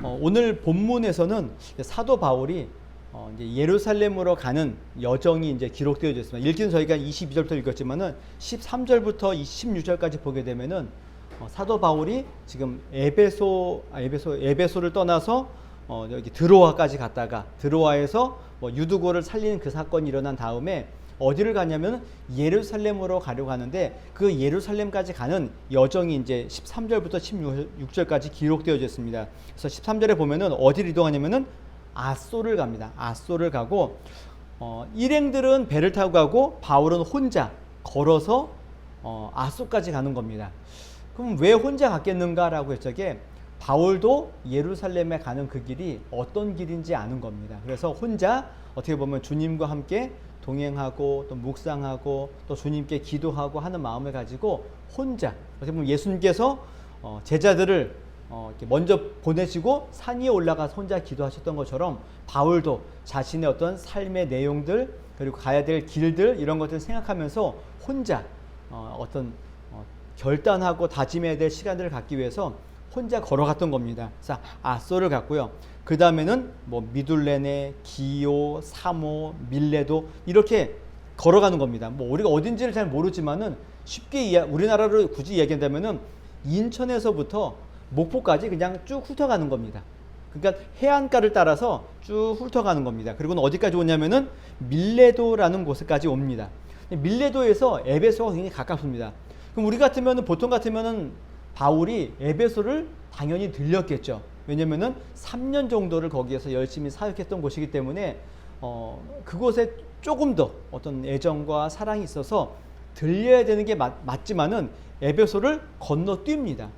오늘 본문에서는 사도 바울이 이제 예루살렘으로 가는 여정이 이제 기록되어 있습니다. 읽기는 저희가 22절부터 읽었지만은 13절부터 26절까지 보게 되면은 사도 바울이 지금 에베소를 떠나서 여기 드로아까지 갔다가 드로아에서 유두고를 살리는 그 사건이 일어난 다음에 어디를 가냐면 예루살렘으로 가려고 하는데 그 예루살렘까지 가는 여정이 이제 13절부터 16절까지 기록되어져 있습니다. 그래서 13절에 보면은 어디를 이동하냐면은 아소를 갑니다. 아소를 가고 일행들은 배를 타고 가고 바울은 혼자 걸어서 아소까지 가는 겁니다. 그럼 왜 혼자 갔겠는가라고 했을 적에 바울도 예루살렘에 가는 그 길이 어떤 길인지 아는 겁니다. 그래서 혼자 어떻게 보면 주님과 함께 동행하고 또 묵상하고 또 주님께 기도하고 하는 마음을 가지고 혼자 어떻게 보면 예수님께서 제자들을 이렇게 먼저 보내시고 산 위에 올라가서 혼자 기도하셨던 것처럼 바울도 자신의 어떤 삶의 내용들 그리고 가야 될 길들 이런 것들을 생각하면서 혼자 어떤 결단하고 다짐해야 될 시간들을 갖기 위해서 혼자 걸어갔던 겁니다. 그래서 아소를 갔고요. 그 다음에는 미둘레네, 기오, 사모, 밀레도 이렇게 걸어가는 겁니다. 우리가 어딘지를 잘 모르지만은 쉽게 우리나라로 굳이 이야기한다면은 인천에서부터 목포까지 그냥 쭉 훑어가는 겁니다. 그러니까 해안가를 따라서 쭉 훑어가는 겁니다. 그리고는 어디까지 오냐면은 밀레도라는 곳까지 옵니다. 밀레도에서 에베소가 굉장히 가깝습니다. 그럼 우리 같으면은 보통 같으면은 바울이 에베소를 당연히 들렸겠죠. 왜냐면은 3년 정도를 거기에서 열심히 사역했던 곳이기 때문에 그곳에 조금 더 어떤 애정과 사랑이 있어서 들려야 되는 게 맞지만은 에베소를 건너뜁니다.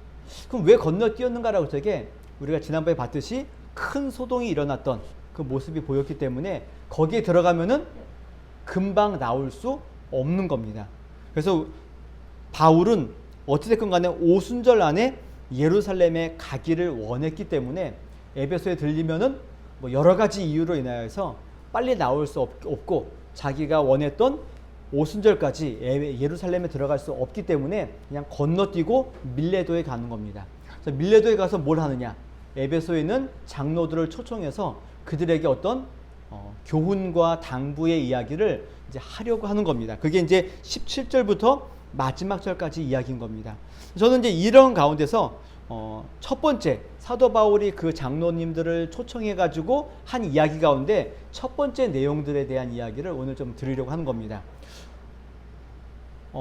그럼 왜 건너뛰었는가라고 하게 우리가 지난번에 봤듯이 큰 소동이 일어났던 그 모습이 보였기 때문에 거기에 들어가면은 금방 나올 수 없는 겁니다. 그래서 바울은 어찌됐건 간에 오순절 안에 예루살렘에 가기를 원했기 때문에 에베소에 들리면은 여러 가지 이유로 인하여서 빨리 나올 수 없고 자기가 원했던 오순절까지 예루살렘에 들어갈 수 없기 때문에 그냥 건너뛰고 밀레도에 가는 겁니다. 그래서 밀레도에 가서 뭘 하느냐? 에베소에 있는 장로들을 초청해서 그들에게 어떤 교훈과 당부의 이야기를 이제 하려고 하는 겁니다. 그게 이제 17절부터 마지막 절까지 이야기인 겁니다. 저는 이제 이런 가운데서 첫 번째 사도 바울이 그 장로님들을 초청해 가지고 한 이야기 가운데 첫 번째 내용들에 대한 이야기를 오늘 좀 드리려고 하는 겁니다.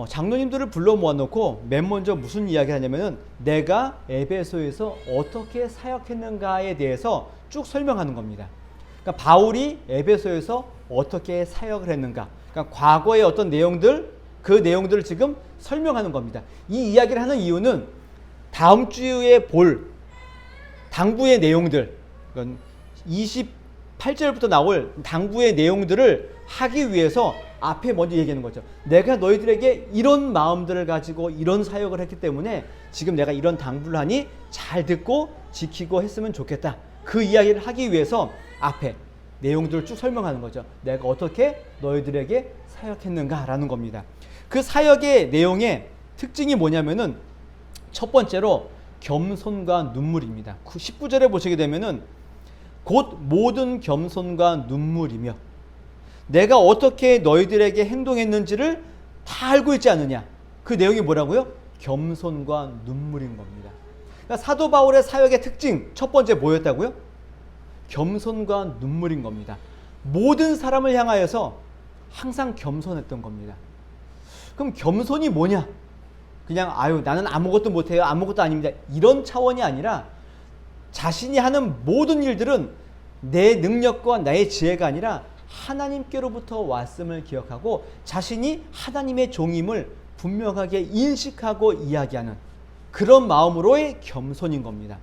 장로님들을 불러 모아놓고 맨 먼저 무슨 이야기를 하냐면은 내가 에베소에서 어떻게 사역했는가에 대해서 쭉 설명하는 겁니다. 그러니까 바울이 에베소에서 어떻게 사역을 했는가, 그러니까 과거의 어떤 내용들, 그 내용들을 지금 설명하는 겁니다. 이 이야기를 하는 이유는 다음 주에 볼 당부의 내용들, 28절부터 나올 당부의 내용들을 하기 위해서 앞에 먼저 얘기하는 거죠. 내가 너희들에게 이런 마음들을 가지고 이런 사역을 했기 때문에 지금 내가 이런 당부를 하니 잘 듣고 지키고 했으면 좋겠다. 그 이야기를 하기 위해서 앞에 내용들을 쭉 설명하는 거죠. 내가 어떻게 너희들에게 사역했는가라는 겁니다. 그 사역의 내용의 특징이 뭐냐면은 첫 번째로 겸손과 눈물입니다. 19절에 보시게 되면은 곧 모든 겸손과 눈물이며 내가 어떻게 너희들에게 행동했는지를 다 알고 있지 않느냐. 그 내용이 뭐라고요? 겸손과 눈물인 겁니다. 그러니까 사도 바울의 사역의 특징 첫 번째 뭐였다고요? 겸손과 눈물인 겁니다. 모든 사람을 향하여서 항상 겸손했던 겁니다. 그럼 겸손이 뭐냐? 그냥 나는 아무것도 못해요. 아무것도 아닙니다. 이런 차원이 아니라 자신이 하는 모든 일들은 내 능력과 나의 지혜가 아니라 하나님께로부터 왔음을 기억하고 자신이 하나님의 종임을 분명하게 인식하고 이야기하는 그런 마음으로의 겸손인 겁니다.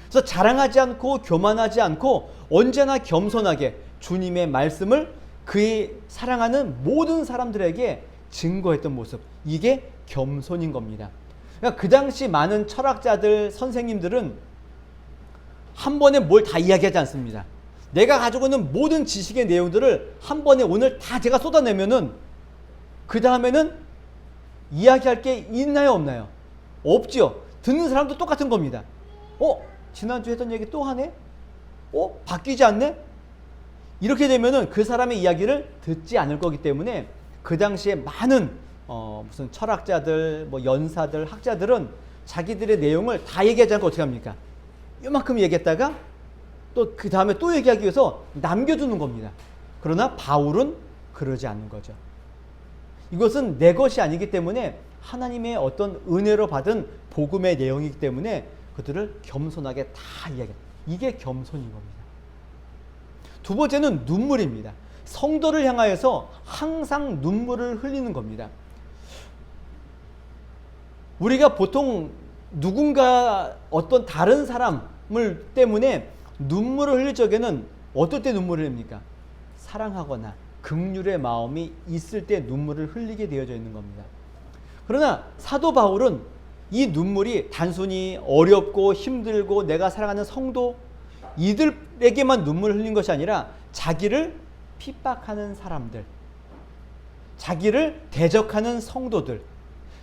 그래서 자랑하지 않고 교만하지 않고 언제나 겸손하게 주님의 말씀을 그의 사랑하는 모든 사람들에게 증거했던 모습, 이게 겸손인 겁니다. 그러니까 그 당시 많은 철학자들, 선생님들은 한 번에 뭘 다 이야기하지 않습니다. 내가 가지고 있는 모든 지식의 내용들을 한 번에 오늘 다 제가 쏟아내면은 그 다음에는 이야기할 게 있나요, 없나요? 없죠. 듣는 사람도 똑같은 겁니다. 지난주에 했던 얘기 또 하네? 바뀌지 않네? 이렇게 되면은 그 사람의 이야기를 듣지 않을 거기 때문에 그 당시에 많은 무슨 철학자들, 뭐 연사들, 학자들은 자기들의 내용을 다 얘기하지 않고 어떻게 합니까? 요만큼 얘기했다가 또 그 다음에 또 얘기하기 위해서 남겨두는 겁니다. 그러나 바울은 그러지 않는 거죠. 이것은 내 것이 아니기 때문에 하나님의 어떤 은혜로 받은 복음의 내용이기 때문에 그들을 겸손하게 다 이야기해요. 이게 겸손인 겁니다. 두 번째는 눈물입니다. 성도를 향하여서 항상 눈물을 흘리는 겁니다. 우리가 보통 누군가 어떤 다른 사람을 때문에 눈물을 흘릴 적에는 어떨 때 눈물을 흘립니까? 사랑하거나 긍휼의 마음이 있을 때 눈물을 흘리게 되어져 있는 겁니다. 그러나 사도 바울은 이 눈물이 단순히 어렵고 힘들고 내가 사랑하는 성도 이들에게만 눈물을 흘린 것이 아니라 자기를 핍박하는 사람들, 자기를 대적하는 성도들,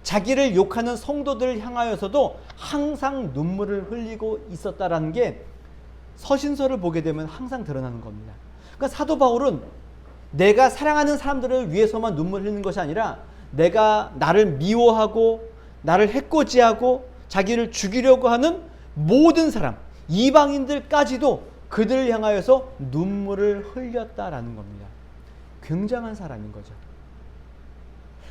자기를 욕하는 성도들을 향하여서도 항상 눈물을 흘리고 있었다라는 게 서신서를 보게 되면 항상 드러나는 겁니다. 그러니까 사도 바울은 내가 사랑하는 사람들을 위해서만 눈물을 흘리는 것이 아니라 내가 나를 미워하고 나를 해코지하고 자기를 죽이려고 하는 모든 사람, 이방인들까지도 그들을 향하여서 눈물을 흘렸다라는 겁니다. 굉장한 사람인 거죠.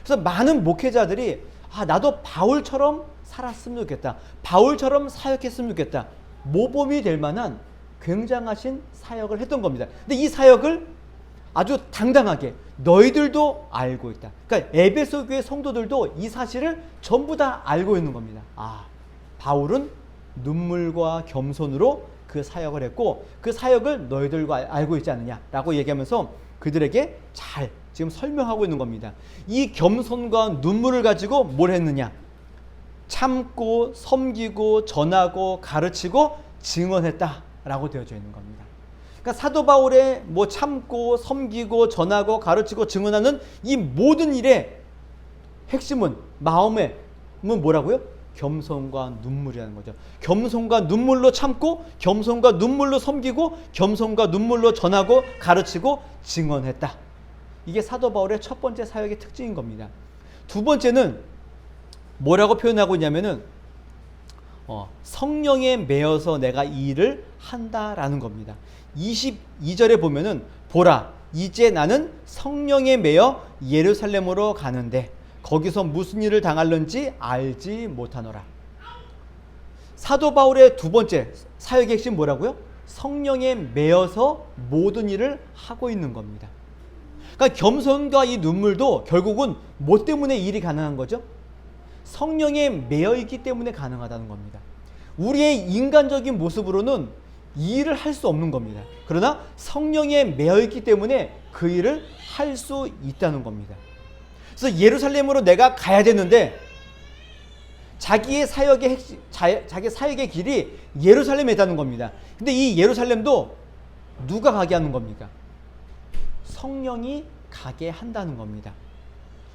그래서 많은 목회자들이 나도 바울처럼 살았으면 좋겠다. 바울처럼 사역했으면 좋겠다. 모범이 될 만한 굉장하신 사역을 했던 겁니다. 근데 이 사역을 아주 당당하게 너희들도 알고 있다. 그러니까 에베소 교회 성도들도 이 사실을 전부 다 알고 있는 겁니다. 바울은 눈물과 겸손으로 그 사역을 했고 그 사역을 너희들과 알고 있지 않느냐라고 얘기하면서 그들에게 잘 지금 설명하고 있는 겁니다. 이 겸손과 눈물을 가지고 뭘 했느냐? 참고 섬기고 전하고 가르치고 증언했다라고 되어져 있는 겁니다. 그러니까 사도 바울의 참고 섬기고 전하고 가르치고 증언하는 이 모든 일의 핵심은 마음의 뭐라고요? 겸손과 눈물이라는 거죠. 겸손과 눈물로 참고 겸손과 눈물로 섬기고 겸손과 눈물로 전하고 가르치고 증언했다. 이게 사도 바울의 첫 번째 사역의 특징인 겁니다. 두 번째는 뭐라고 표현하고 있냐면은 성령에 매여서 내가 이 일을 한다라는 겁니다. 22절에 보면은 보라 이제 나는 성령에 매여 예루살렘으로 가는데 거기서 무슨 일을 당할는지 알지 못하노라. 사도 바울의 두 번째 사역의 핵심 뭐라고요? 성령에 매여서 모든 일을 하고 있는 겁니다. 그러니까 겸손과 이 눈물도 결국은 뭐 때문에 일이 가능한 거죠? 성령에 매여 있기 때문에 가능하다는 겁니다. 우리의 인간적인 모습으로는 이 일을 할 수 없는 겁니다. 그러나 성령에 매여 있기 때문에 그 일을 할 수 있다는 겁니다. 그래서 예루살렘으로 내가 가야 되는데 자기 사역의 길이 예루살렘에 있다는 겁니다. 근데 이 예루살렘도 누가 가게 하는 겁니까? 성령이 가게 한다는 겁니다.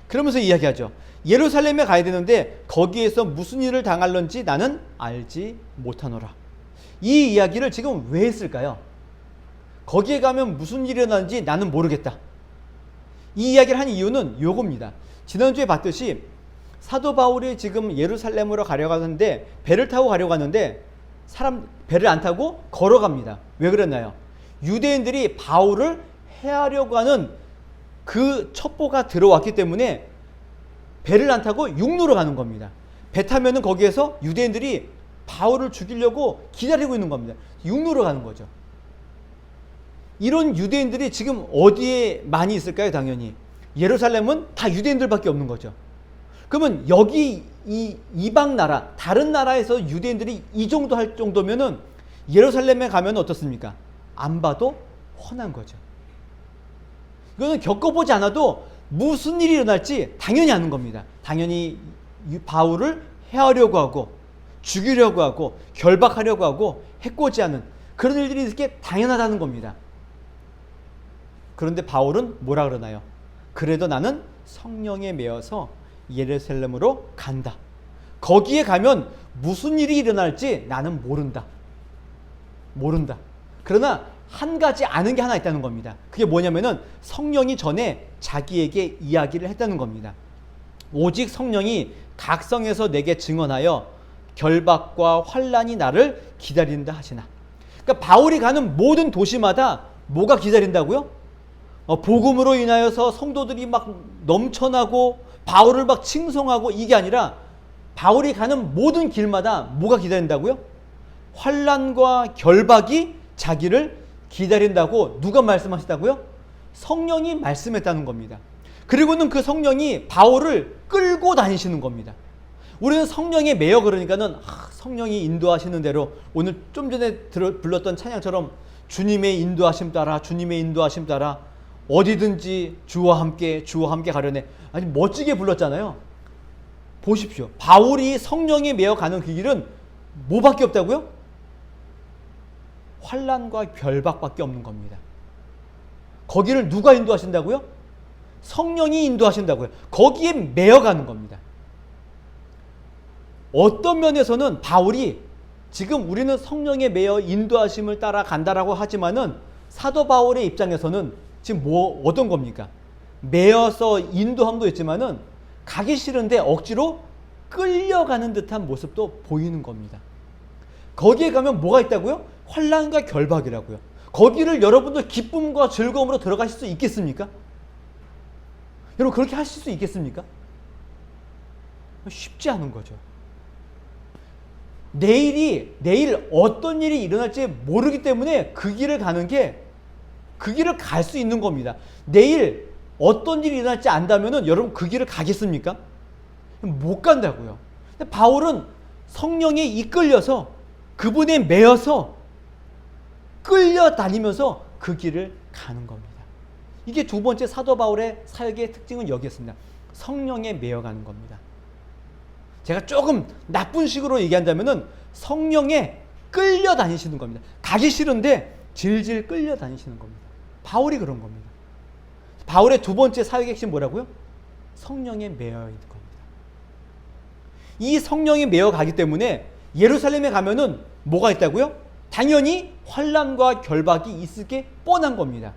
그러면서 이야기하죠. 예루살렘에 가야 되는데 거기에서 무슨 일을 당할는지 나는 알지 못하노라. 이 이야기를 지금 왜 했을까요? 거기에 가면 무슨 일이 일어나는지 나는 모르겠다. 이 이야기를 한 이유는 요겁니다. 지난주에 봤듯이 사도 바울이 지금 예루살렘으로 가려고 하는데 배를 타고 가려고 하는데 배를 안 타고 걸어갑니다. 왜 그랬나요? 유대인들이 바울을 해하려고 하는 그 첩보가 들어왔기 때문에 배를 안 타고 육로로 가는 겁니다. 배 타면은 거기에서 유대인들이 바울을 죽이려고 기다리고 있는 겁니다. 육로로 가는 거죠. 이런 유대인들이 지금 어디에 많이 있을까요? 당연히 예루살렘은 다 유대인들밖에 없는 거죠. 그러면 여기 이 이방 나라 다른 나라에서 유대인들이 이 정도 할 정도면은 예루살렘에 가면 어떻습니까? 안 봐도 훤한 거죠. 이거는 겪어보지 않아도 무슨 일이 일어날지 당연히 아는 겁니다. 당연히 바울을 해하려고 하고 죽이려고 하고 결박하려고 하고 해코지하는 그런 일들이 이렇게 당연하다는 겁니다. 그런데 바울은 뭐라 그러나요? 그래도 나는 성령에 매여서 예루살렘으로 간다. 거기에 가면 무슨 일이 일어날지 나는 모른다. 그러나 한 가지 아는 게 하나 있다는 겁니다. 그게 뭐냐면은 성령이 전에 자기에게 이야기를 했다는 겁니다. 오직 성령이 각성에서 내게 증언하여 결박과 환난이 나를 기다린다 하시나. 그러니까 바울이 가는 모든 도시마다 뭐가 기다린다고요? 복음으로 인하여서 성도들이 막 넘쳐나고 바울을 막 칭송하고 이게 아니라 바울이 가는 모든 길마다 뭐가 기다린다고요? 환난과 결박이 자기를 기다린다고 누가 말씀하시다고요? 성령이 말씀했다는 겁니다. 그리고는 그 성령이 바울을 끌고 다니시는 겁니다. 우리는 성령에 매여 그러니까는 성령이 인도하시는 대로 오늘 좀 전에 불렀던 찬양처럼 주님의 인도하심 따라 주님의 인도하심 따라 어디든지 주와 함께 가려네. 아주 멋지게 불렀잖아요. 보십시오. 바울이 성령에 매여 가는 그 길은 뭐밖에 없다고요? 환난과 결박밖에 없는 겁니다. 거기를 누가 인도하신다고요? 성령이 인도하신다고요. 거기에 매여 가는 겁니다. 어떤 면에서는 바울이 지금 우리는 성령에 매여 인도하심을 따라 간다라고 하지만은 사도 바울의 입장에서는 지금 어떤 겁니까? 매여서 인도함도 있지만은 가기 싫은데 억지로 끌려가는 듯한 모습도 보이는 겁니다. 거기에 가면 뭐가 있다고요? 환난과 결박이라고요. 거기를 여러분들 기쁨과 즐거움으로 들어가실 수 있겠습니까? 여러분 그렇게 하실 수 있겠습니까? 쉽지 않은 거죠. 내일 어떤 일이 일어날지 모르기 때문에 그 길을 가는 게 그 길을 갈 수 있는 겁니다. 내일 어떤 일이 일어날지 안다면은 여러분 그 길을 가겠습니까? 못 간다고요. 근데 바울은 성령에 이끌려서 그분에 매여서 끌려다니면서 그 길을 가는 겁니다. 이게 두 번째 사도 바울의 사역의 특징은 여기였습니다. 성령에 매여가는 겁니다. 제가 조금 나쁜 식으로 얘기한다면은 성령에 끌려다니시는 겁니다. 가기 싫은데 질질 끌려다니시는 겁니다. 바울이 그런 겁니다. 바울의 두 번째 사역의 핵심 뭐라고요? 성령에 매여 있는 겁니다. 이 성령에 매여 가기 때문에 예루살렘에 가면은 뭐가 있다고요? 당연히 환난과 결박이 있을 게 뻔한 겁니다.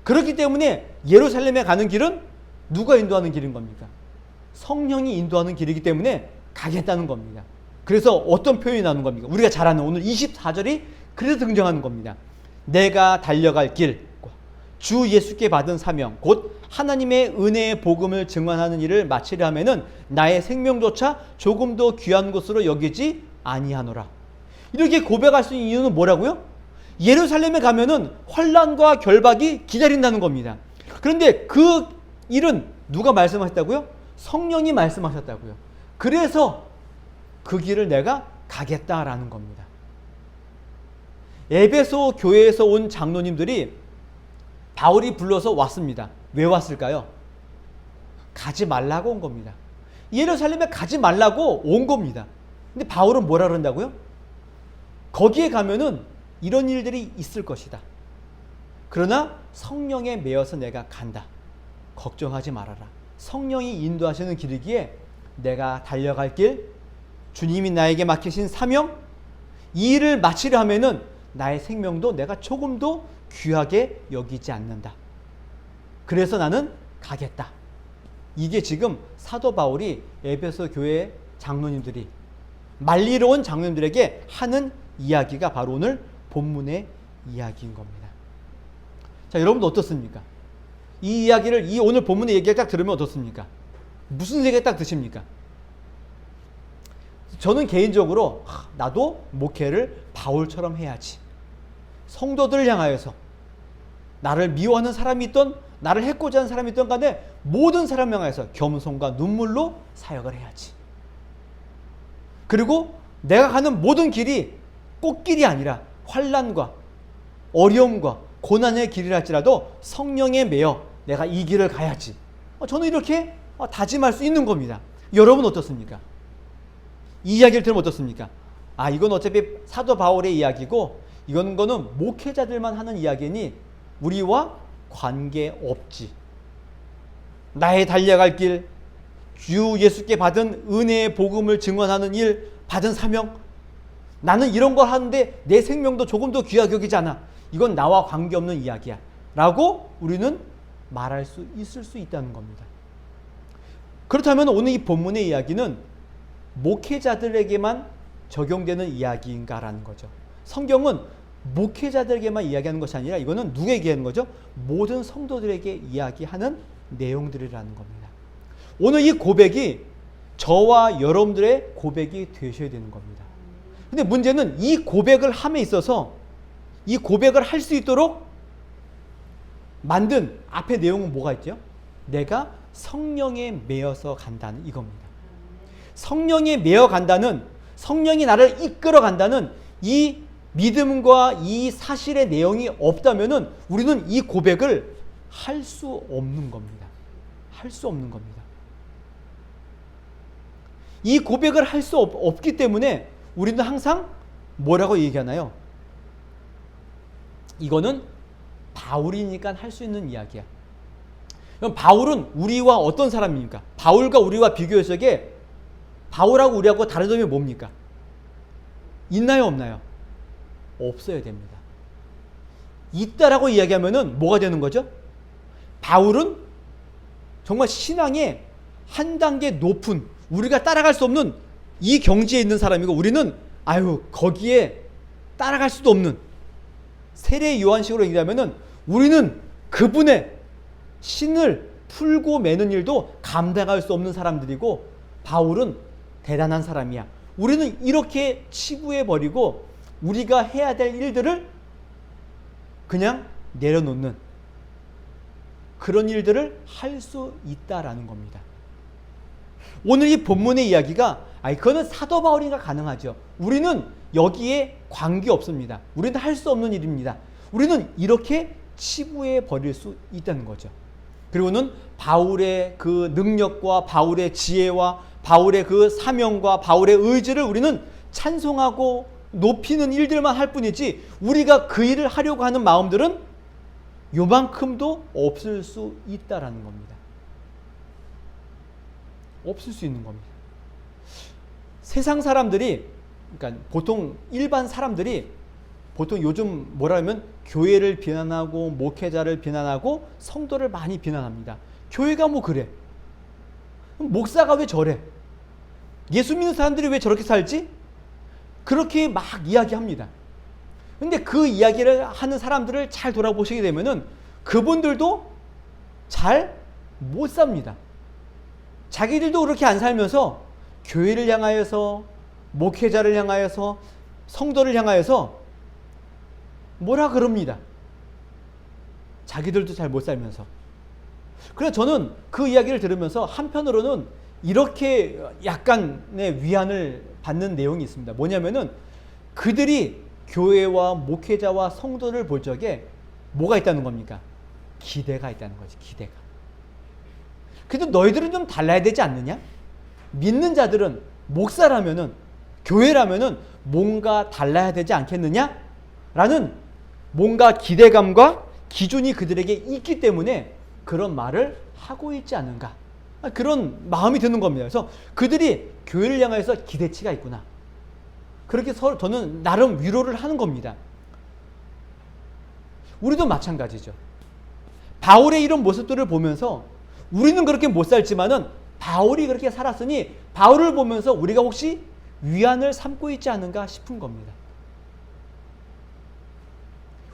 그렇기 때문에 예루살렘에 가는 길은 누가 인도하는 길인 겁니까? 성령이 인도하는 길이기 때문에 가겠다는 겁니다. 그래서 어떤 표현이 나오는 겁니까? 우리가 잘 아는 오늘 24절이 그래서 등장하는 겁니다. 내가 달려갈 길, 주 예수께 받은 사명, 곧 하나님의 은혜의 복음을 증언하는 일을 마치려 하면은 나의 생명조차 조금도 귀한 것으로 여기지 아니하노라. 이렇게 고백할 수 있는 이유는 뭐라고요? 예루살렘에 가면은 환난과 결박이 기다린다는 겁니다. 그런데 그 일은 누가 말씀하셨다고요? 성령이 말씀하셨다고요. 그래서 그 길을 내가 가겠다라는 겁니다. 에베소 교회에서 온 장로님들이 바울이 불러서 왔습니다. 왜 왔을까요? 가지 말라고 온 겁니다. 예루살렘에 가지 말라고 온 겁니다. 근데 바울은 뭐라 그런다고요? 거기에 가면은 이런 일들이 있을 것이다. 그러나 성령에 매여서 내가 간다. 걱정하지 말아라. 성령이 인도하시는 길이기에 내가 달려갈 길, 주님이 나에게 맡기신 사명, 이 일을 마치려 하면은 나의 생명도 내가 조금도 귀하게 여기지 않는다. 그래서 나는 가겠다. 이게 지금 사도 바울이 에베소 교회 장로님들이 말리러 온 장로님들에게 하는 이야기가 바로 오늘 본문의 이야기인 겁니다. 자, 여러분도 어떻습니까? 이 이야기를 이 오늘 본문의 얘기를 딱 들으면 어떻습니까? 무슨 얘기가 딱 드십니까? 저는 개인적으로 나도 목회를 바울처럼 해야지. 성도들을 향하여서 나를 미워하는 사람이 있던 나를 해코지 하는 사람이 있던 간에 모든 사람을 향하여서 겸손과 눈물로 사역을 해야지. 그리고 내가 가는 모든 길이 꽃길이 아니라 환난과 어려움과 고난의 길이라 할지라도 성령에 매여 내가 이 길을 가야지. 저는 이렇게 다짐할 수 있는 겁니다. 여러분 어떻습니까? 이 이야기를 들으면 어떻습니까? 이건 어차피 사도 바울의 이야기고 이거는 목회자들만 하는 이야기니 우리와 관계없지. 나의 달려갈 길, 주 예수께 받은 은혜의 복음을 증언하는 일, 받은 사명, 나는 이런 걸 하는데 내 생명도 조금 더 귀하게 여기지 않아. 이건 나와 관계없는 이야기야. 라고 우리는 말할 수 있을 수 있다는 겁니다. 그렇다면 오늘 이 본문의 이야기는 목회자들에게만 적용되는 이야기인가라는 거죠. 성경은 목회자들에게만 이야기하는 것이 아니라 이거는 누구에게 하는 거죠? 모든 성도들에게 이야기하는 내용들이라는 겁니다. 오늘 이 고백이 저와 여러분들의 고백이 되셔야 되는 겁니다. 근데 문제는 이 고백을 함에 있어서 이 고백을 할 수 있도록 만든 앞에 내용은 뭐가 있죠? 내가 성령에 매여서 간다는 이겁니다. 성령에 매여 간다는, 성령이 나를 이끌어 간다는 이 믿음과 이 사실의 내용이 없다면은 우리는 이 고백을 할 수 없는 겁니다. 할 수 없는 겁니다. 이 고백을 할 수 없기 때문에 우리는 항상 뭐라고 얘기하나요? 이거는 바울이니까 할 수 있는 이야기야. 그럼 바울은 우리와 어떤 사람입니까? 바울과 우리와 비교했을 때 바울하고 우리하고 다른 점이 뭡니까? 있나요, 없나요? 없어야 됩니다. 있다라고 이야기하면은 뭐가 되는 거죠? 바울은 정말 신앙의 한 단계 높은, 우리가 따라갈 수 없는 이 경지에 있는 사람이고, 우리는 거기에 따라갈 수도 없는, 세례 요한식으로 얘기하면은 우리는 그분의 신을 풀고 매는 일도 감당할 수 없는 사람들이고, 바울은 대단한 사람이야. 우리는 이렇게 치부해버리고 우리가 해야 될 일들을 그냥 내려놓는 그런 일들을 할 수 있다라는 겁니다. 오늘 이 본문의 이야기가 그거는 사도 바울이니까 가능하죠. 우리는 여기에 관계 없습니다. 우리는 할 수 없는 일입니다. 우리는 이렇게 치부해 버릴 수 있다는 거죠. 그리고는 바울의 그 능력과 바울의 지혜와 바울의 그 사명과 바울의 의지를 우리는 찬송하고 높이는 일들만 할 뿐이지, 우리가 그 일을 하려고 하는 마음들은 요만큼도 없을 수 있다라는 겁니다. 없을 수 있는 겁니다. 세상 사람들이, 그러니까 보통 일반 사람들이 보통 요즘 뭐라 하면 교회를 비난하고 목회자를 비난하고 성도를 많이 비난합니다. 교회가 뭐 그래? 목사가 왜 저래? 예수 믿는 사람들이 왜 저렇게 살지? 그렇게 막 이야기합니다. 근데 그 이야기를 하는 사람들을 잘 돌아보시게 되면은 그분들도 잘 못 삽니다. 자기들도 그렇게 안 살면서 교회를 향하여서, 목회자를 향하여서, 성도를 향하여서 뭐라 그럽니다. 자기들도 잘 못 살면서. 그래서 저는 그 이야기를 들으면서 한편으로는 이렇게 약간의 위안을 받는 내용이 있습니다. 뭐냐면은 그들이 교회와 목회자와 성도를 볼 적에 뭐가 있다는 겁니까? 기대가 있다는 거지, 기대가. 그래도 너희들은 좀 달라야 되지 않느냐? 믿는 자들은, 목사라면은, 교회라면은 뭔가 달라야 되지 않겠느냐? 라는 뭔가 기대감과 기준이 그들에게 있기 때문에 그런 말을 하고 있지 않은가, 그런 마음이 드는 겁니다. 그래서 그들이 교회를 향해서 기대치가 있구나, 그렇게 저는 나름 위로를 하는 겁니다. 우리도 마찬가지죠. 바울의 이런 모습들을 보면서 우리는 그렇게 못 살지만은 바울이 그렇게 살았으니 바울을 보면서 우리가 혹시 위안을 삼고 있지 않은가 싶은 겁니다.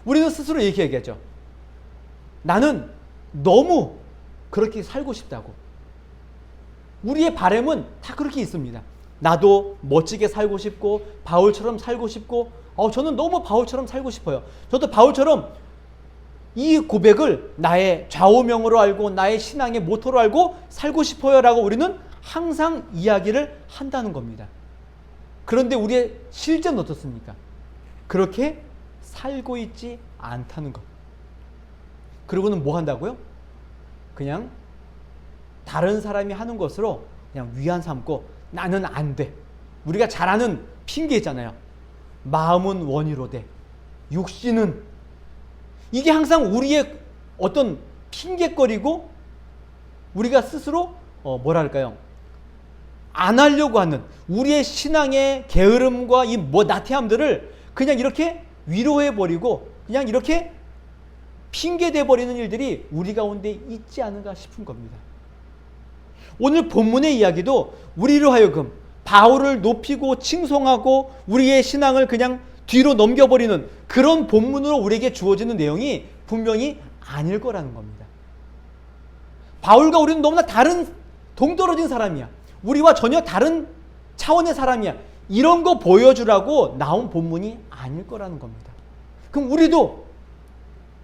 우리는 스스로 이렇게 얘기하죠. 나는 너무 그렇게 살고 싶다고. 우리의 바람은 다 그렇게 있습니다. 나도 멋지게 살고 싶고 바울처럼 살고 싶고, 저는 너무 바울처럼 살고 싶어요. 저도 바울처럼 이 고백을 나의 좌우명으로 알고 나의 신앙의 모토로 알고 살고 싶어요 라고 우리는 항상 이야기를 한다는 겁니다. 그런데 우리의 실제는 어떻습니까? 그렇게 살고 있지 않다는 것. 그리고는 뭐 한다고요? 그냥 다른 사람이 하는 것으로 그냥 위안 삼고 나는 안 돼. 우리가 잘 아는 핑계 있잖아요. 마음은 원이로되 육신은, 이게 항상 우리의 어떤 핑계거리고 우리가 스스로 뭐랄까요? 안 하려고 하는 우리의 신앙의 게으름과 이 나태함들을 그냥 이렇게 위로해버리고 그냥 이렇게 핑계대버리는 일들이 우리 가운데 있지 않은가 싶은 겁니다. 오늘 본문의 이야기도 우리로 하여금 바울을 높이고 칭송하고 우리의 신앙을 그냥 뒤로 넘겨버리는 그런 본문으로 우리에게 주어지는 내용이 분명히 아닐 거라는 겁니다. 바울과 우리는 너무나 다른 동떨어진 사람이야. 우리와 전혀 다른 차원의 사람이야. 이런 거 보여주라고 나온 본문이 아닐 거라는 겁니다. 그럼 우리도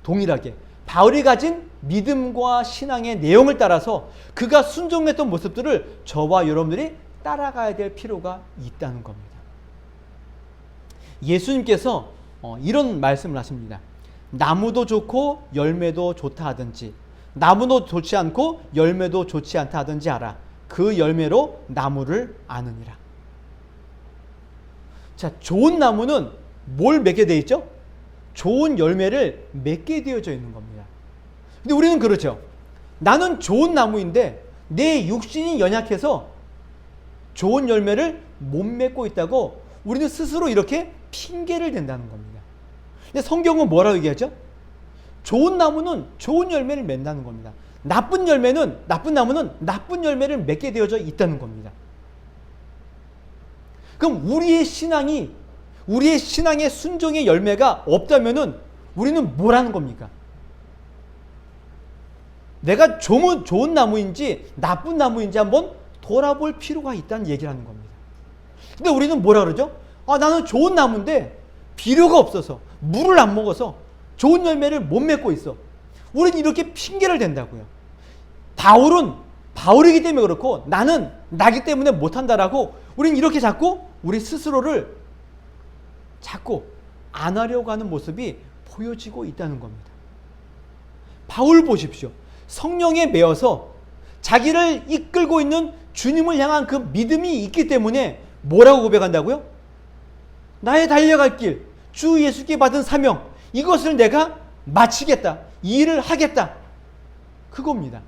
동일하게 바울이 가진 믿음과 신앙의 내용을 따라서 그가 순종했던 모습들을 저와 여러분들이 따라가야 될 필요가 있다는 겁니다. 예수님께서 이런 말씀을 하십니다. 나무도 좋고 열매도 좋다 하든지 나무도 좋지 않고 열매도 좋지 않다 하든지 알아. 그 열매로 나무를 아느니라. 자, 좋은 나무는 뭘 맺게 되어 있죠? 좋은 열매를 맺게 되어져 있는 겁니다. 근데 우리는 그렇죠. 나는 좋은 나무인데 내 육신이 연약해서 좋은 열매를 못 맺고 있다고 우리는 스스로 이렇게 핑계를 댄다는 겁니다. 근데 성경은 뭐라고 얘기하죠? 좋은 나무는 좋은 열매를 맺는다는 겁니다. 나쁜 나무는 나쁜 열매를 맺게 되어져 있다는 겁니다. 그럼 우리의 신앙의 순종의 열매가 없다면은 우리는 뭐라는 겁니까? 내가 좋은 나무인지 나쁜 나무인지 한번 돌아볼 필요가 있다는 얘기를 하는 겁니다. 근데 우리는 뭐라 그러죠? 나는 좋은 나무인데 비료가 없어서 물을 안 먹어서 좋은 열매를 못 맺고 있어. 우리는 이렇게 핑계를 댄다고요. 바울은 바울이기 때문에 그렇고 나는 나기 때문에 못한다라고 우리는 이렇게 자꾸 우리 스스로를 자꾸 안 하려고 하는 모습이 보여지고 있다는 겁니다. 바울 보십시오. 성령에 매여서 자기를 이끌고 있는 주님을 향한 그 믿음이 있기 때문에 뭐라고 고백한다고요? 나의 달려갈 길, 주 예수께 받은 사명, 이것을 내가 마치겠다. 이 일을 하겠다. 그겁니다.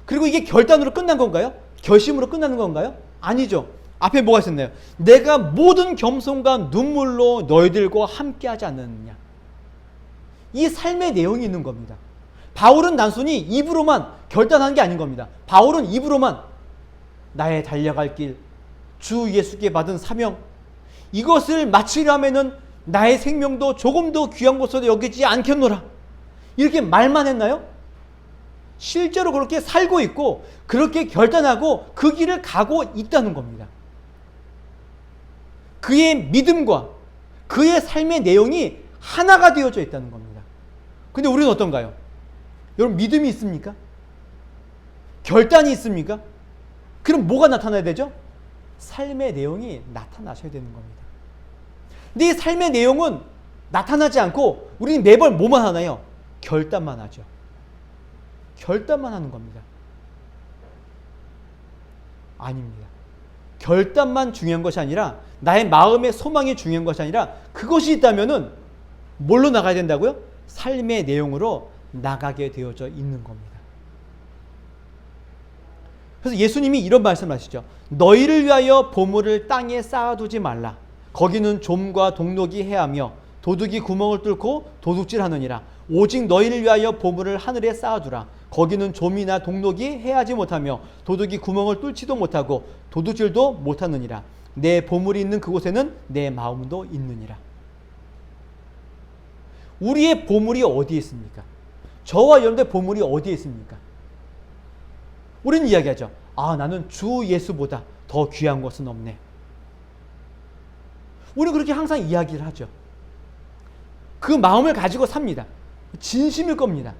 그리고 이게 결단으로 끝난 건가요? 결심으로 끝나는 건가요? 아니죠. 앞에 뭐가 있었나요? 내가 모든 겸손과 눈물로 너희들과 함께하지 않느냐. 이 삶의 내용이 있는 겁니다. 바울은 단순히 입으로만 결단한 게 아닌 겁니다. 바울은 입으로만 나의 달려갈 길, 주 예수께 받은 사명, 이것을 마치려면은 나의 생명도 조금 더 귀한 것으로 여기지 않겠노라. 이렇게 말만 했나요? 실제로 그렇게 살고 있고 그렇게 결단하고 그 길을 가고 있다는 겁니다. 그의 믿음과 그의 삶의 내용이 하나가 되어져 있다는 겁니다. 근데 우리는 어떤가요? 여러분, 믿음이 있습니까? 결단이 있습니까? 그럼 뭐가 나타나야 되죠? 삶의 내용이 나타나셔야 되는 겁니다. 근데 이 삶의 내용은 나타나지 않고 우리는 매번 뭐만 하나요? 결단만 하죠. 결단만 하는 겁니다. 아닙니다. 결단만 중요한 것이 아니라 나의 마음의 소망이 중요한 것이 아니라 그것이 있다면은 뭘로 나가야 된다고요? 삶의 내용으로 나가게 되어져 있는 겁니다. 그래서 예수님이 이런 말씀을 하시죠. 너희를 위하여 보물을 땅에 쌓아두지 말라. 거기는 좀과 동록이 해하며 도둑이 구멍을 뚫고 도둑질하느니라. 오직 너희를 위하여 보물을 하늘에 쌓아두라. 거기는 좀이나 동록이 해하지 못하며 도둑이 구멍을 뚫지도 못하고 도둑질도 못하느니라. 내 보물이 있는 그곳에는 내 마음도 있느니라. 우리의 보물이 어디에 있습니까? 저와 여러분의 보물이 어디에 있습니까? 우리는 이야기하죠. 나는 주 예수보다 더 귀한 것은 없네. 우리는 그렇게 항상 이야기를 하죠. 그 마음을 가지고 삽니다. 진심일 겁니다.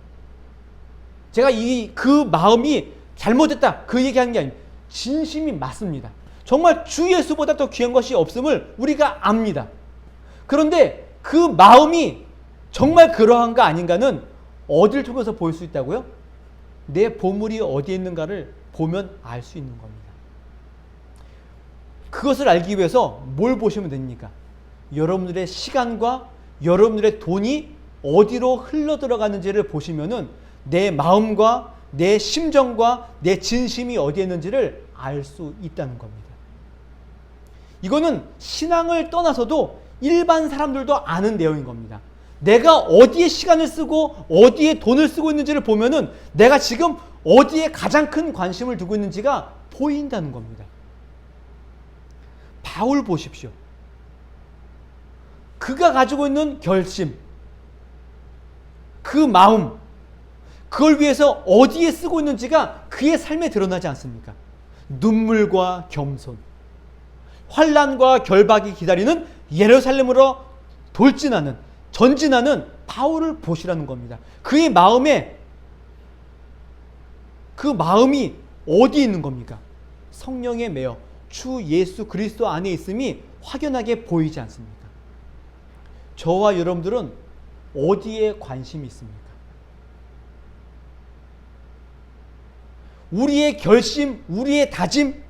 제가 그 마음이 잘못됐다 그 얘기하는 게 아닙니다. 진심이 맞습니다. 정말 주 예수보다 더 귀한 것이 없음을 우리가 압니다. 그런데 그 마음이 정말 그러한가 아닌가는 어디를 통해서 볼 수 있다고요? 내 보물이 어디에 있는가를 보면 알 수 있는 겁니다. 그것을 알기 위해서 뭘 보시면 됩니까? 여러분들의 시간과 여러분들의 돈이 어디로 흘러 들어가는지를 보시면은 내 마음과 내 심정과 내 진심이 어디에 있는지를 알 수 있다는 겁니다. 이거는 신앙을 떠나서도 일반 사람들도 아는 내용인 겁니다. 내가 어디에 시간을 쓰고 어디에 돈을 쓰고 있는지를 보면은 내가 지금 어디에 가장 큰 관심을 두고 있는지가 보인다는 겁니다. 바울 보십시오. 그가 가지고 있는 결심, 그 마음, 그걸 위해서 어디에 쓰고 있는지가 그의 삶에 드러나지 않습니까? 눈물과 겸손, 환난과 결박이 기다리는 예루살렘으로 전진하는 바울을 보시라는 겁니다. 그의 마음에 그 마음이 어디에 있는 겁니까? 성령에 매여 주 예수 그리스도 안에 있음이 확연하게 보이지 않습니까? 저와 여러분들은 어디에 관심이 있습니까? 우리의 결심, 우리의 다짐,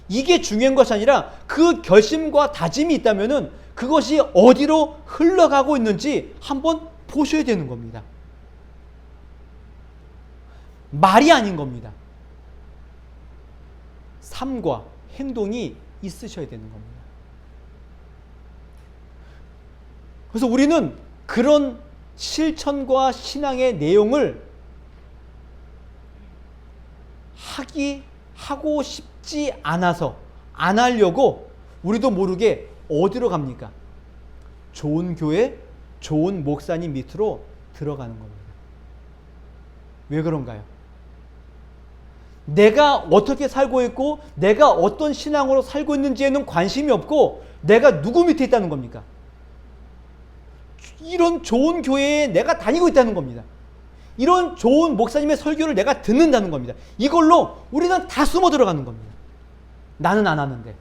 이게 중요한 것이 아니라 그 결심과 다짐이 있다면은 그것이 어디로 흘러가고 있는지 한번 보셔야 되는 겁니다. 말이 아닌 겁니다. 삶과 행동이 있으셔야 되는 겁니다. 그래서 우리는 그런 실천과 신앙의 내용을 하고 싶지 않아서 안 하려고 우리도 모르게 어디로 갑니까? 좋은 교회, 좋은 목사님 밑으로 들어가는 겁니다. 왜 그런가요? 내가 어떻게 살고 있고 내가 어떤 신앙으로 살고 있는지에는 관심이 없고 내가 누구 밑에 있다는 겁니까? 이런 좋은 교회에 내가 다니고 있다는 겁니다. 이런 좋은 목사님의 설교를 내가 듣는다는 겁니다. 이걸로 우리는 다 숨어 들어가는 겁니다. 나는 안 하는데.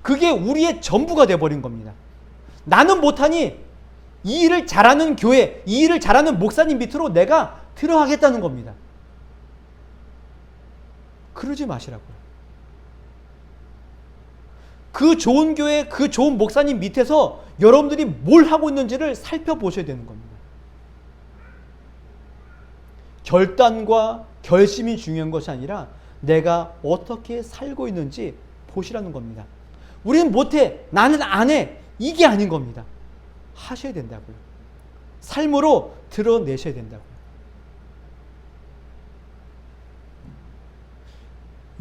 그게 우리의 전부가 되어버린 겁니다. 나는 못하니 이 일을 잘하는 교회, 이 일을 잘하는 목사님 밑으로 내가 들어가겠다는 겁니다. 그러지 마시라고요. 그 좋은 교회, 그 좋은 목사님 밑에서 여러분들이 뭘 하고 있는지를 살펴보셔야 되는 겁니다. 결단과 결심이 중요한 것이 아니라 내가 어떻게 살고 있는지 보시라는 겁니다. 우리는 못해, 나는 안 해, 이게 아닌 겁니다. 하셔야 된다고요. 삶으로 드러내셔야 된다고요.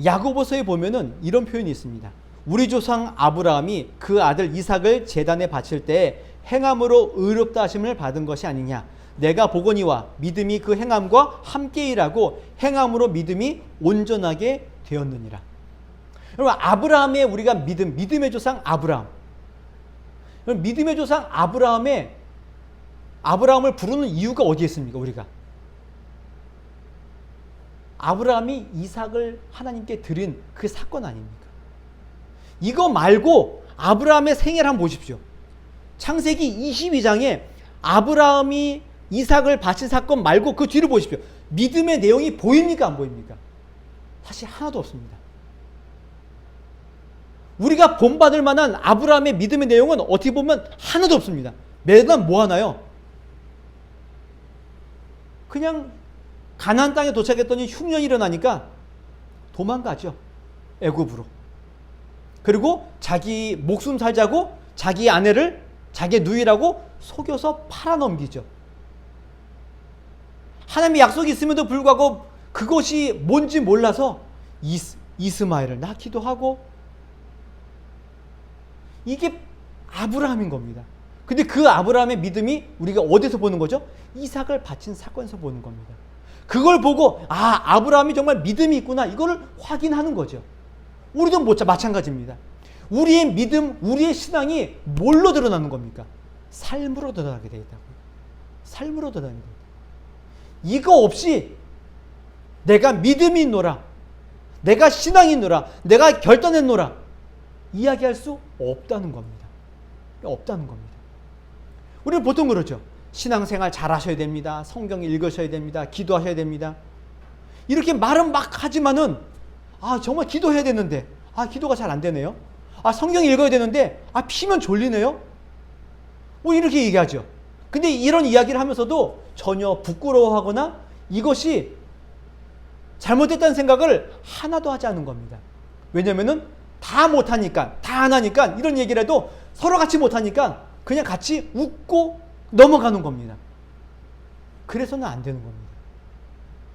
야고보서에 보면은 이런 표현이 있습니다. 우리 조상 아브라함이 그 아들 이삭을 제단에 바칠 때 행함으로 의롭다 하심을 받은 것이 아니냐. 내가 보거니와 믿음이 그 행함과 함께 일하고 행함으로 믿음이 온전하게 되었느니라. 여러분, 아브라함의 우리가 믿음의 조상 아브라함. 믿음의 조상 아브라함을 부르는 이유가 어디에 있습니까? 우리가 아브라함이 이삭을 하나님께 드린 그 사건 아닙니까? 이거 말고 아브라함의 생애를 한번 보십시오. 창세기 22장에 아브라함이 이삭을 바친 사건 말고 그 뒤를 보십시오. 믿음의 내용이 보입니까? 안 보입니까? 사실 하나도 없습니다. 우리가 본받을 만한 아브라함의 믿음의 내용은 어떻게 보면 하나도 없습니다. 매달 뭐 하나요? 그냥 가나안 땅에 도착했더니 흉년이 일어나니까 도망가죠. 애굽으로. 그리고 자기 목숨 살자고 자기 아내를 자기 누이라고 속여서 팔아넘기죠. 하나님의 약속이 있음에도 불구하고 그것이 뭔지 몰라서 이스마엘을 낳기도 하고, 이게 아브라함인 겁니다. 근데 그 아브라함의 믿음이 우리가 어디서 보는 거죠? 이삭을 바친 사건에서 보는 겁니다. 그걸 보고 아브라함이 정말 믿음이 있구나, 이거를 확인하는 거죠. 우리도 마찬가지입니다. 우리의 믿음, 우리의 신앙이 뭘로 드러나는 겁니까? 삶으로 드러나게 되어 있다고요. 삶으로 드러나게 되어 있다. 이거 없이 내가 믿음이 있노라, 내가 신앙이 있노라, 내가 결단했노라 이야기할 수 없다는 겁니다. 없다는 겁니다. 우리는 보통 그러죠. 신앙생활 잘 하셔야 됩니다. 성경 읽으셔야 됩니다. 기도하셔야 됩니다. 이렇게 말은 막 하지만은 정말 기도해야 되는데 기도가 잘 안 되네요. 성경 읽어야 되는데 피면 졸리네요. 이렇게 얘기하죠. 근데 이런 이야기를 하면서도 전혀 부끄러워하거나 이것이 잘못됐다는 생각을 하나도 하지 않은 겁니다. 왜냐면은 다 못하니까, 다 안 하니까, 이런 얘기를 해도 서로 같이 못하니까 그냥 같이 웃고 넘어가는 겁니다. 그래서는 안 되는 겁니다.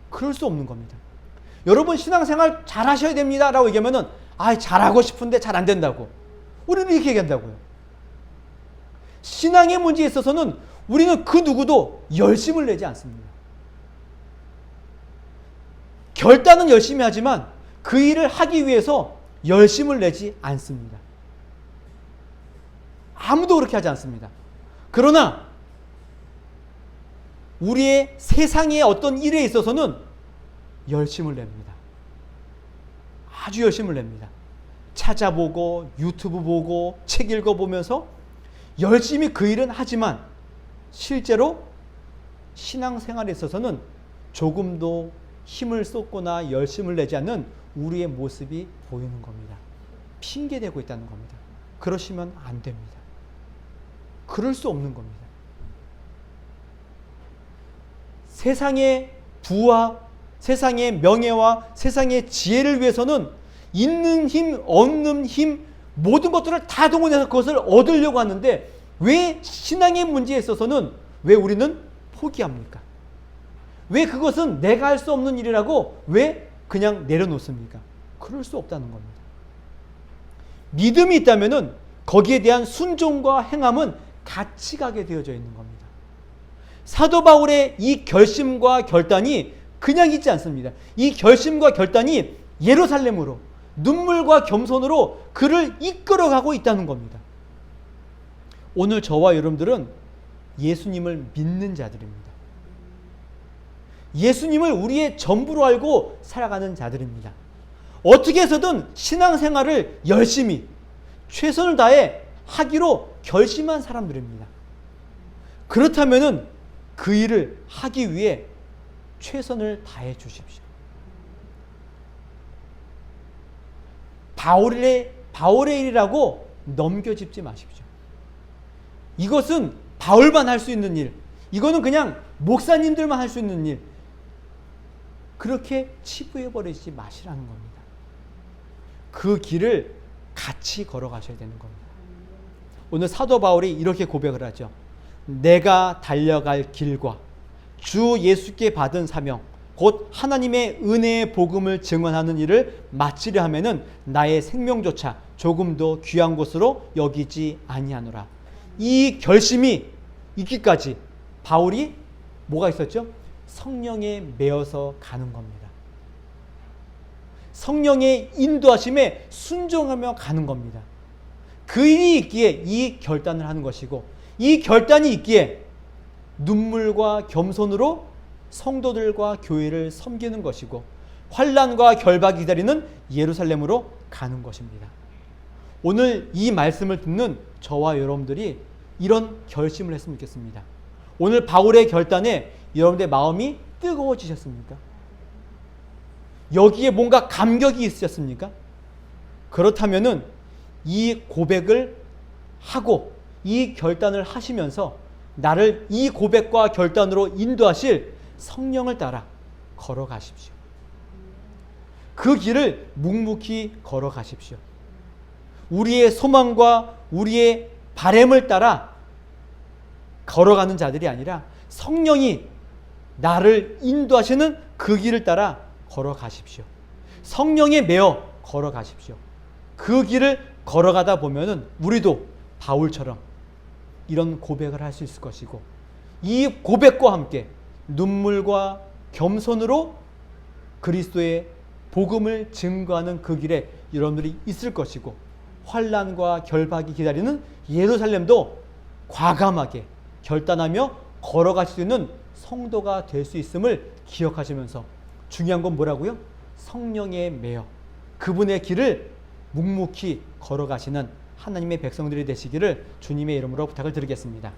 그럴 수 없는 겁니다. 여러분 신앙생활 잘 하셔야 됩니다 라고 얘기하면은 잘하고 싶은데 잘 안 된다고. 우리는 이렇게 얘기한다고요. 신앙의 문제에 있어서는 우리는 그 누구도 열심을 내지 않습니다. 결단은 열심히 하지만 그 일을 하기 위해서 열심을 내지 않습니다. 아무도 그렇게 하지 않습니다. 그러나 우리의 세상의 어떤 일에 있어서는 열심을 냅니다. 아주 열심을 냅니다. 찾아보고 유튜브 보고 책 읽어보면서 열심히 그 일은 하지만 실제로 신앙생활에 있어서는 조금도 힘을 쏟거나 열심을 내지 않는 우리의 모습이 보이는 겁니다. 핑계대고 있다는 겁니다. 그러시면 안 됩니다. 그럴 수 없는 겁니다. 세상의 부와 세상의 명예와 세상의 지혜를 위해서는 있는 힘, 없는 힘, 모든 것들을 다 동원해서 그것을 얻으려고 하는데 왜 신앙의 문제에 있어서는 왜 우리는 포기합니까? 왜 그것은 내가 할 수 없는 일이라고 왜 그냥 내려놓습니까? 그럴 수 없다는 겁니다. 믿음이 있다면은 거기에 대한 순종과 행함은 같이 가게 되어져 있는 겁니다. 사도 바울의 이 결심과 결단이 그냥 있지 않습니다. 이 결심과 결단이 예루살렘으로 눈물과 겸손으로 그를 이끌어가고 있다는 겁니다. 오늘 저와 여러분들은 예수님을 믿는 자들입니다. 예수님을 우리의 전부로 알고 살아가는 자들입니다. 어떻게 해서든 신앙생활을 열심히 최선을 다해 하기로 결심한 사람들입니다. 그렇다면은 그 일을 하기 위해 최선을 다해 주십시오. 바울의 일이라고 넘겨짚지 마십시오. 이것은 바울만 할 수 있는 일, 이거는 그냥 목사님들만 할 수 있는 일, 그렇게 치부해버리지 마시라는 겁니다. 그 길을 같이 걸어가셔야 되는 겁니다. 오늘 사도 바울이 이렇게 고백을 하죠. 내가 달려갈 길과 주 예수께 받은 사명 곧 하나님의 은혜의 복음을 증언하는 일을 마치려 하면은 나의 생명조차 조금도 귀한 것으로 여기지 아니하노라. 이 결심이 있기까지 바울이 뭐가 있었죠? 성령에 매여서 가는 겁니다. 성령의 인도하심에 순종하며 가는 겁니다. 그 일이 있기에 이 결단을 하는 것이고 이 결단이 있기에 눈물과 겸손으로 성도들과 교회를 섬기는 것이고 환난과 결박이 기다리는 예루살렘으로 가는 것입니다. 오늘 이 말씀을 듣는 저와 여러분들이 이런 결심을 했으면 좋겠습니다. 오늘 바울의 결단에 여러분들의 마음이 뜨거워지셨습니까? 여기에 뭔가 감격이 있으셨습니까? 그렇다면은 이 고백을 하고 이 결단을 하시면서 나를 이 고백과 결단으로 인도하실 성령을 따라 걸어가십시오. 그 길을 묵묵히 걸어가십시오. 우리의 소망과 우리의 바램을 따라 걸어가는 자들이 아니라 성령이 나를 인도하시는 그 길을 따라 걸어가십시오. 성령에 매어 걸어가십시오. 그 길을 걸어가다 보면은 우리도 바울처럼 이런 고백을 할 수 있을 것이고 이 고백과 함께 눈물과 겸손으로 그리스도의 복음을 증거하는 그 길에 여러분들이 있을 것이고 환난과 결박이 기다리는 예루살렘도 과감하게 결단하며 걸어갈 수 있는 성도가 될 수 있음을 기억하시면서 중요한 건 뭐라고요? 성령에 매여 그분의 길을 묵묵히 걸어가시는 하나님의 백성들이 되시기를 주님의 이름으로 부탁을 드리겠습니다.